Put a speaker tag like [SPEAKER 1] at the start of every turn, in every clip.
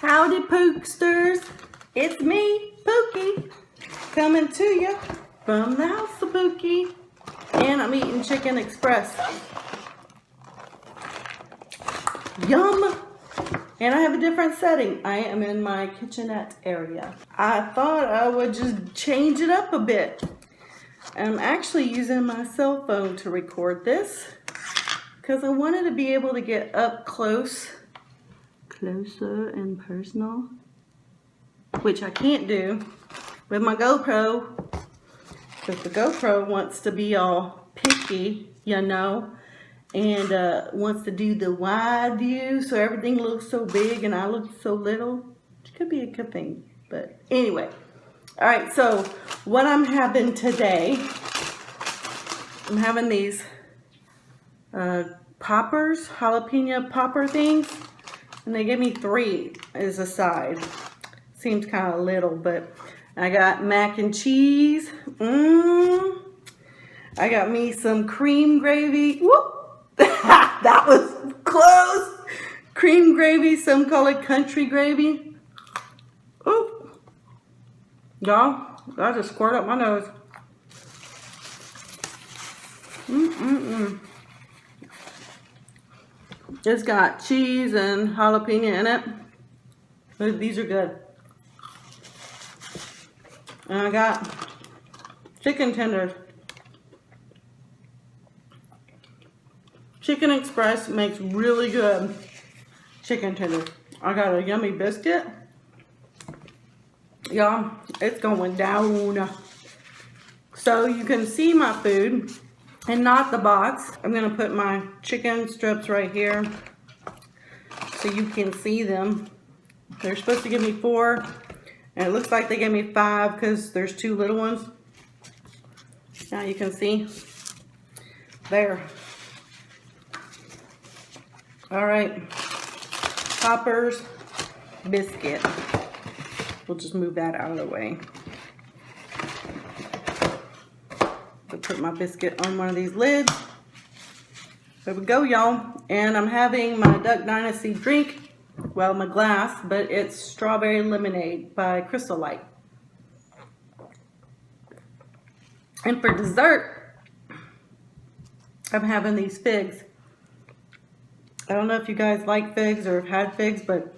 [SPEAKER 1] Howdy Pooksters, it's me, Pookie, coming to you from the house of Pookie, and I'm eating Chicken Express. Yum! And I have a different setting. I am in my kitchenette area. I thought I would just change it up a bit. I'm actually using my cell phone to record this because I wanted to be able to get up closer and personal, which I can't do with my GoPro because the GoPro wants to be all picky, you know, and wants to do the wide view so everything looks so big and I look so little, which could be a good thing, but anyway. All right, so what I'm having today, I'm having these poppers, jalapeno popper things. And they gave me 3 as a side. Seems kind of little, but I got mac and cheese. I got me some cream gravy. Whoop! That was close. Cream gravy, some call it country gravy. Oh, y'all, I just squirt up my nose. It's got cheese and jalapeno in it. These are good. And I got chicken tenders. Chicken Express makes really good chicken tenders. I got a yummy biscuit. Y'all, it's going down. So you can see my food and not the box. I'm gonna put my chicken strips right here so you can see them. They're supposed to give me 4, and it looks like they gave me 5 because there's 2 little ones. Now you can see. There. All right. Poppers, biscuit. We'll just move that out of the way. Put my biscuit on one of these lids. There we go, y'all. And I'm having my Duck Dynasty drink. Well, my glass, but it's strawberry lemonade by Crystal Light. And for dessert, I'm having these figs. I don't know if you guys like figs or have had figs, but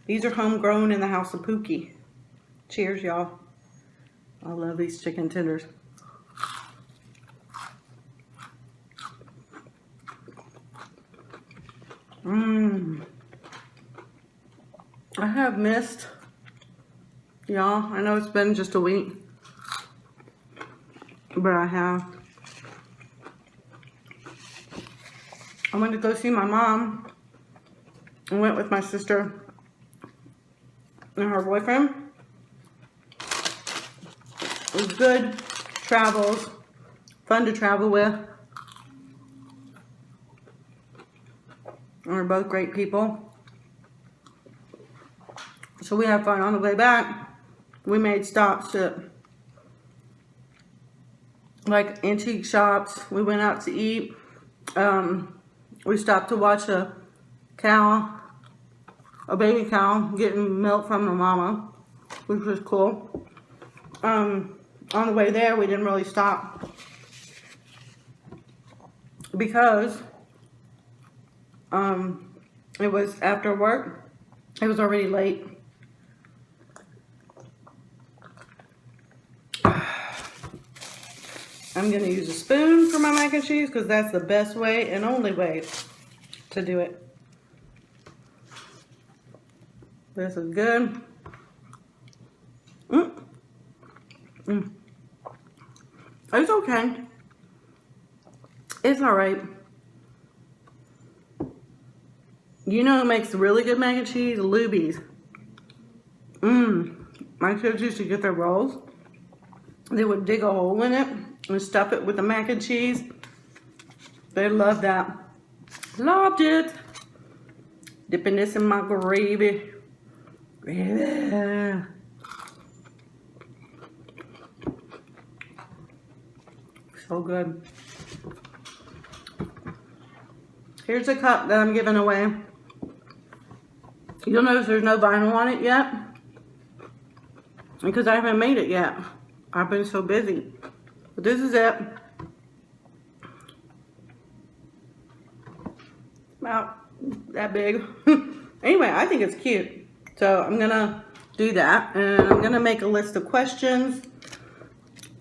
[SPEAKER 1] these are homegrown in the house of Pookie. Cheers, y'all. I love these chicken tenders. I have missed, y'all. I know it's been just a week, but I have. I went to go see my mom. I went with my sister and her boyfriend. It was good travels, fun to travel with. And we're both great people. So we had fun. On the way back, we made stops at like antique shops. We went out to eat. We stopped to watch a baby cow getting milk from the mama, which was cool. On the way there, we didn't really stop because it was after work. It was already late. I'm going to use a spoon for my mac and cheese because that's the best way and only way to do it. This is good. It's okay. It's alright. You know who makes really good mac and cheese? Luby's. My kids used to get their rolls. They would dig a hole in it and stuff it with the mac and cheese. They loved that. Loved it. Dipping this in my gravy. Gravy. So good. Here's a cup that I'm giving away. You'll notice there's no vinyl on it yet, because I haven't made it yet. I've been so busy. But this is it. About that big. Anyway, I think it's cute. So I'm gonna do that, and I'm gonna make a list of questions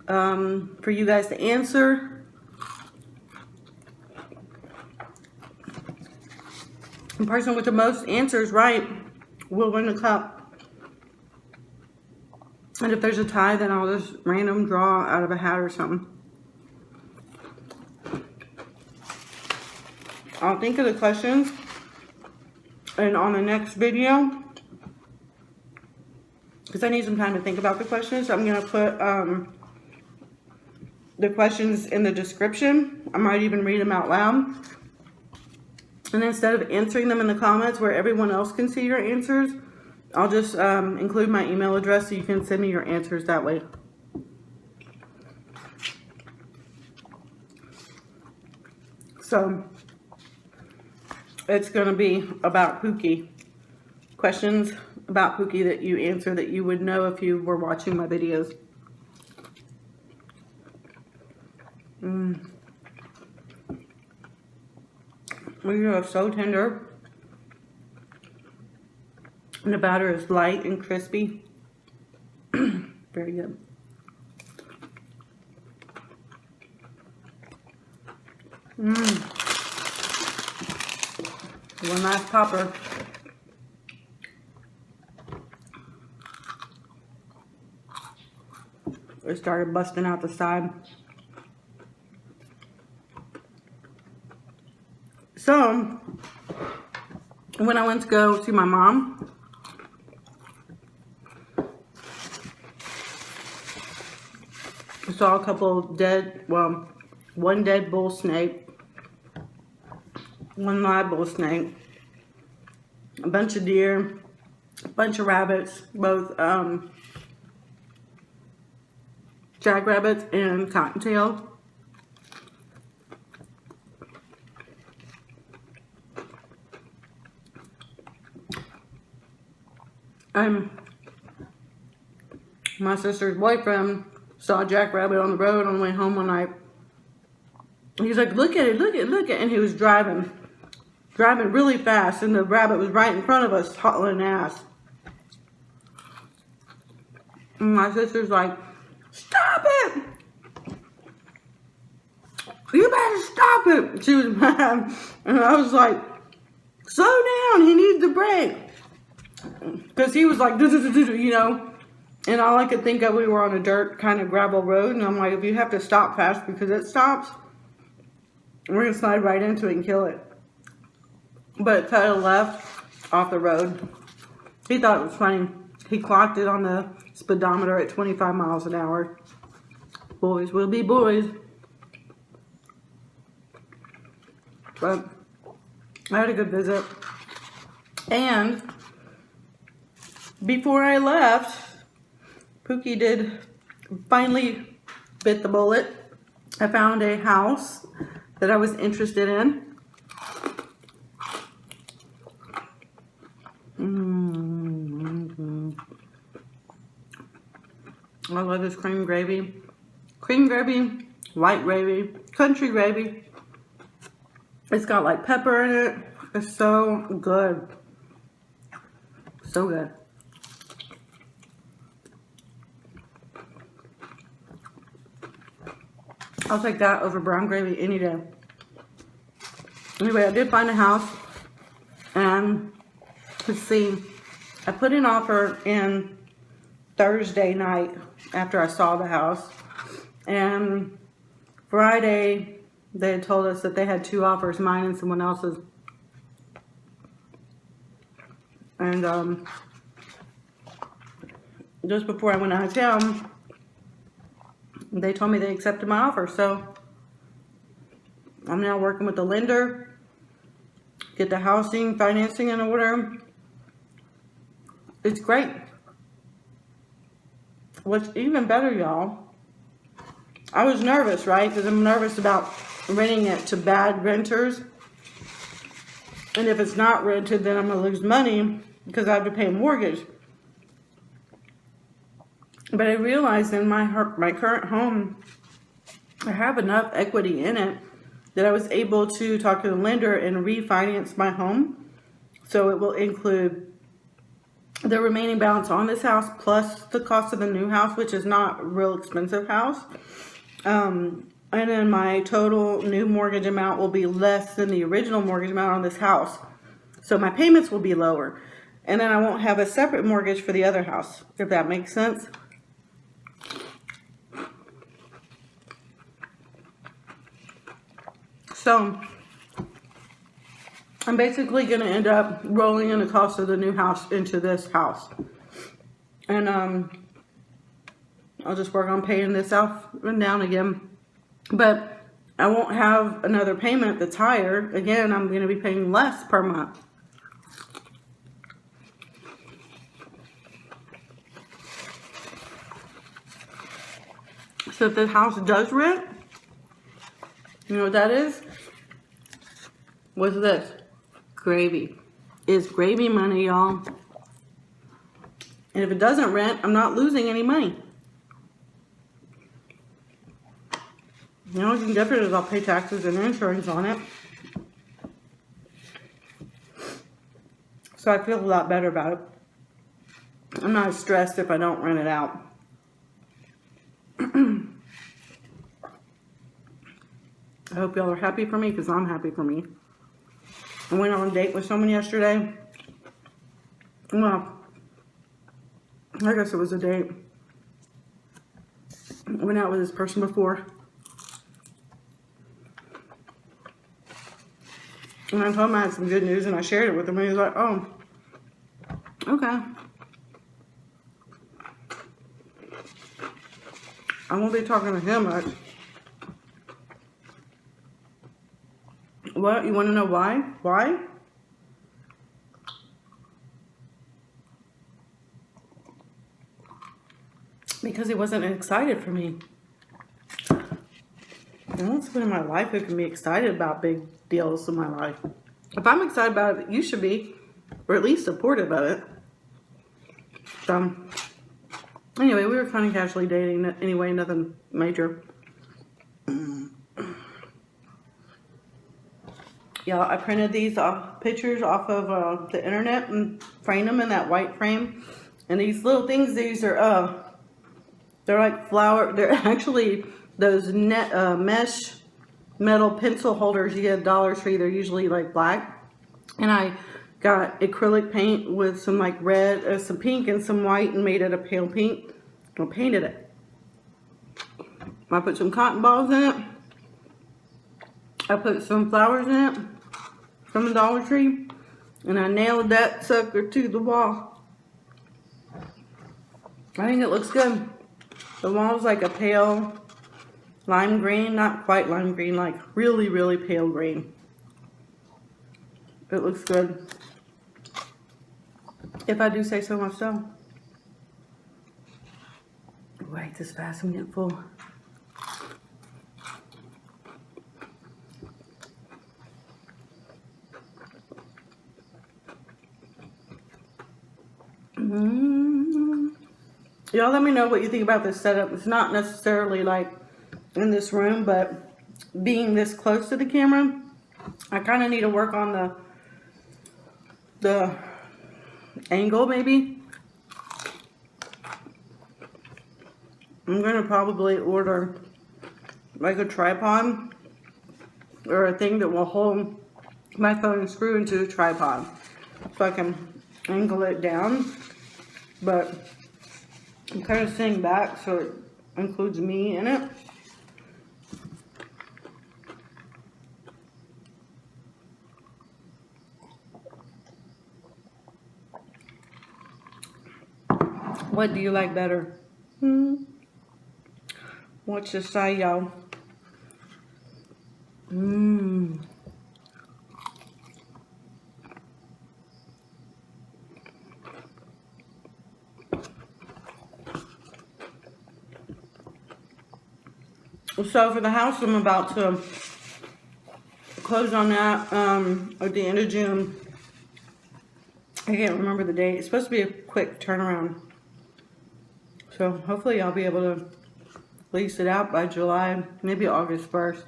[SPEAKER 1] for you guys to answer. The person with the most answers right will win the cup. And if there's a tie, then I'll just random draw out of a hat or something. I'll think of the questions, and on the next video, because I need some time to think about the questions, I'm going to put the questions in the description. I might even read them out loud. And instead of answering them in the comments where everyone else can see your answers, I'll just include my email address so you can send me your answers that way. So it's going to be about Pookie. Questions about Pookie that you answer that you would know if you were watching my videos. These are so tender. And the batter is light and crispy. Very good. One last popper. It started busting out the side. So, when I went to go see my mom, I saw a couple dead, well, one dead bull snake, one live bull snake, a bunch of deer, a bunch of rabbits, both jackrabbits and cottontail. My sister's boyfriend saw a jackrabbit on the road on the way home one night. He's like, look at it, look at it, look at it. And he was driving really fast, and the rabbit was right in front of us, hauling ass. And my sister's like, stop it! You better stop it! She was mad. And I was like, slow down, he needs to brake. Because he was like, you know. And all I could think of, we were on a dirt kind of gravel road. And I'm like, if you have to stop fast because it stops, we're going to slide right into it and kill it. But it cut a left off the road. He thought it was funny. He clocked it on the speedometer at 25 miles an hour. Boys will be boys. But I had a good visit. And before I left, Pookie did finally bit the bullet. I found a house that I was interested in. I love this cream gravy. Cream gravy, white gravy, country gravy. It's got like pepper in it. It's so good. So good. I'll take that over brown gravy any day. Anyway, I did find a house, and let's see, I put an offer in Thursday night after I saw the house, and Friday they had told us that they had 2 offers, mine and someone else's. And just before I went out of town, they told me they accepted my offer. So I'm now working with the lender, get the housing, financing in order. It's great. What's even better, y'all, I was nervous, right? Because I'm nervous about renting it to bad renters. And if it's not rented, then I'm going to lose money. because I have to pay a mortgage. But I realized in my current home, I have enough equity in it that I was able to talk to the lender and refinance my home. So it will include the remaining balance on this house plus the cost of the new house, which is not a real expensive house. And then my total new mortgage amount will be less than the original mortgage amount on this house. So my payments will be lower. And then I won't have a separate mortgage for the other house, if that makes sense. So I'm basically going to end up rolling in the cost of the new house into this house. And I'll just work on paying this off and down again. But I won't have another payment that's higher. Again, I'm going to be paying less per month. So if the house does rent, you know what that is? What's this? Gravy. It's gravy money, y'all. And if it doesn't rent, I'm not losing any money. The only thing different is I'll pay taxes and insurance on it. So I feel a lot better about it. I'm not as stressed if I don't rent it out. I hope y'all are happy for me because I'm happy for me. I went on a date with someone yesterday. Well, I guess it was a date. I went out with this person before. And I told him I had some good news and I shared it with him and he was like, oh, okay. I won't be talking to him much. What? You want to know why? Why? Because he wasn't excited for me. I want someone in my life who can be excited about big deals in my life. If I'm excited about it, you should be, or at least supportive of it. So, anyway, we were kind of casually dating anyway, nothing major. Yeah, I printed these pictures off of the internet and framed them in that white frame. And these little things, these are, they're like flower, they're actually those mesh metal pencil holders you get at Dollar Tree. They're usually like black. And I got acrylic paint with some like red, some pink and some white and made it a pale pink. I painted it. I put some cotton balls in it. I put some flowers in it from the Dollar Tree, and I nailed that sucker to the wall. I think it looks good. The wall's like a pale lime green, not quite lime green, like really, really pale green. It looks good. If I do say so myself. Wait, this fast and get full. Y'all let me know what you think about this setup. It's not necessarily like in this room, but being this close to the camera, I kind of need to work on the angle maybe. I'm going to probably order like a tripod or a thing that will hold my phone and screw into the tripod so I can angle it down. But I'm kind of sitting back so it includes me in it. What do you like better? What's the side, y'all? So for the house, I'm about to close on that at the end of June. I can't remember the date. It's supposed to be a quick turnaround. So hopefully I'll be able to lease it out by July, maybe August 1st.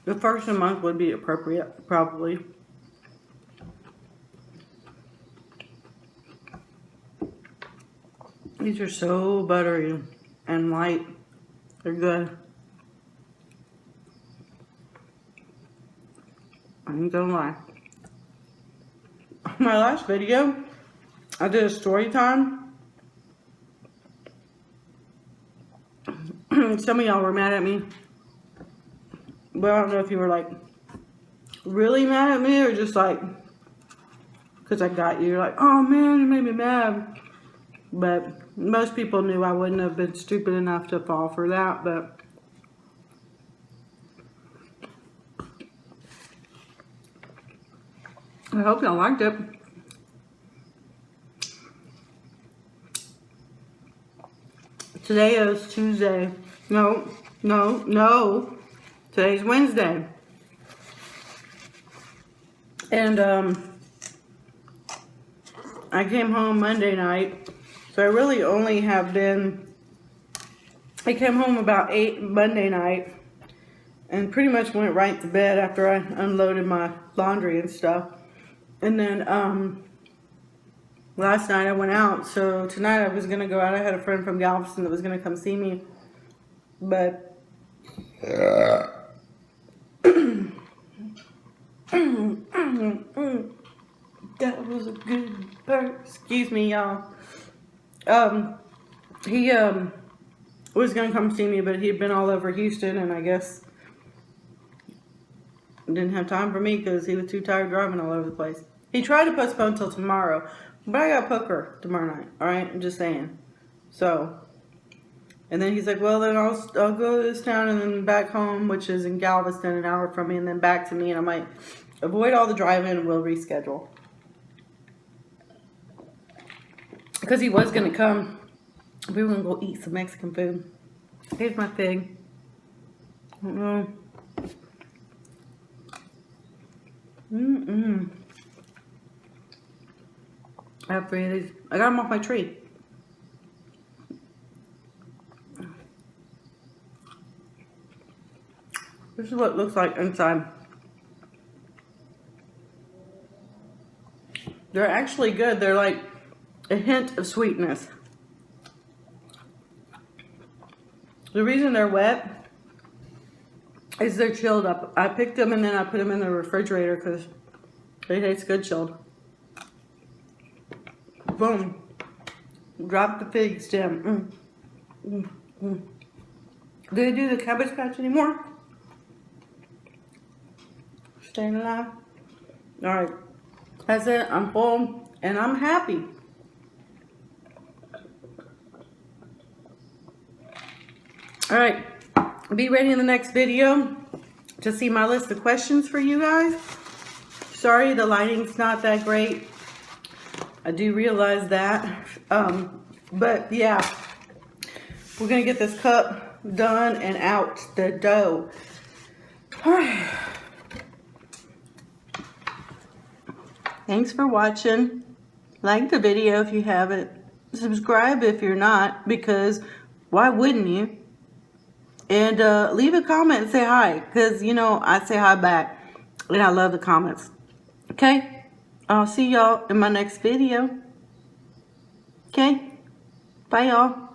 [SPEAKER 1] The first of the month would be appropriate, probably. These are so buttery and light. They're good. I ain't gonna lie. My last video, I did a story time. Some of y'all were mad at me. But I don't know if you were like really mad at me or just like because I got you. You're like, oh man, you made me mad. But most people knew I wouldn't have been stupid enough to fall for that. But I hope y'all liked it. Today is Tuesday. No. Today's Wednesday. And I came home Monday night. So I really only have been, I came home about 8 Monday night and pretty much went right to bed after I unloaded my laundry and stuff. And then last night I went out, so tonight I was going to go out. I had a friend from Galveston that was going to come see me, but that was a good burp. Excuse me, y'all. He was going to come see me, but he had been all over Houston, and I guess didn't have time for me because he was too tired driving all over the place. He tried to postpone till tomorrow, but I got poker tomorrow night. All right, I'm just saying. So, and then he's like, well, then I'll go to this town and then back home, which is in Galveston, an hour from me, and then back to me, and I might avoid all the driving and we'll reschedule. Because he was going to come. We were going to go eat some Mexican food. Here's my thing. I don't know. I have 3 of these. I got them off my tree. This is what it looks like inside. They're actually good. They're like a hint of sweetness. The reason they're wet is they're chilled up. I picked them and then I put them in the refrigerator because they taste good chilled. Boom. Drop the fig stem. Do they do the Cabbage Patch anymore? Staying alive? Alright. That's it. I'm full and I'm happy. Alright. Be ready in the next video to see my list of questions for you guys. Sorry the lighting's not that great. I do realize that. But yeah. We're going to get this cup done and out the dough. Alright. Thanks for watching. Like the video if you haven't. Subscribe if you're not, because why wouldn't you? And leave a comment and say hi, because you know I say hi back and I love the comments. Okay? I'll see y'all in my next video. Okay? Bye y'all.